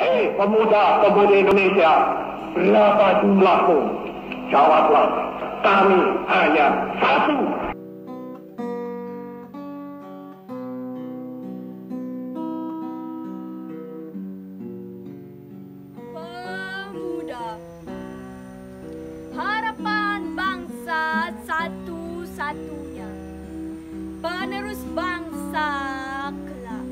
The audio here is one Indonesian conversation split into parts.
Hei pemuda-pemudi Indonesia, berapa jumlahmu? Jawablah, kami hanya satu. Pemuda, harapan bangsa satu-satunya, penerus bangsa kelak.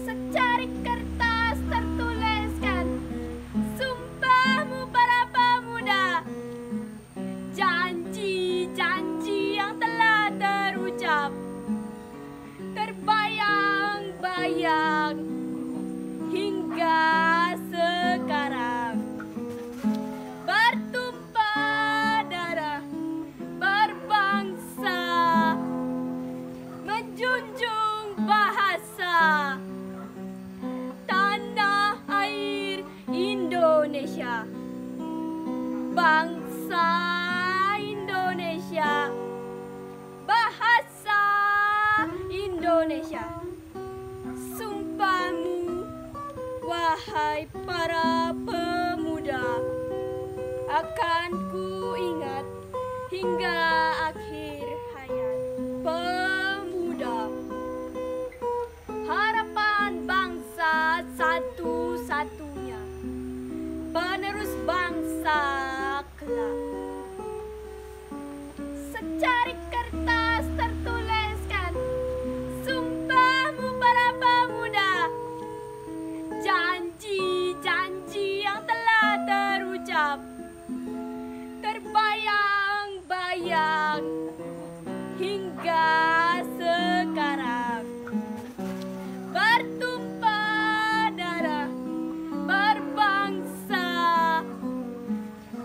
Secari kertas tertuliskan sumpahmu para pemuda, janji-janji yang telah terucap, terbayang-bayang hingga sekarang. Bertumpah darah berbangsa, menjunjung bahasa tanah air Indonesia, bangsa Indonesia, bahasa Indonesia. Sumpahmu, wahai para pemuda, akan ku ingat hingga akhir hayat. Pemuda, harapan bangsa satu-satunya, penerus bangsa kelak. Secari kertas tertuliskan sumpahmu para pemuda, janji-janji yang telah terucap, terbayang-bayang hingga sekarang. Bertumpah darah berbangsa,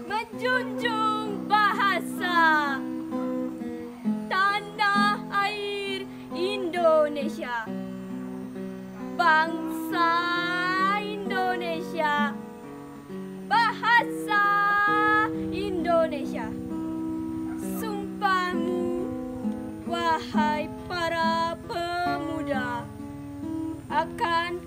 menjunjung bahasa tanah air Indonesia, bangsa Indonesia, bahasa Indonesia. Sumpahmu, wahai para pemuda, akan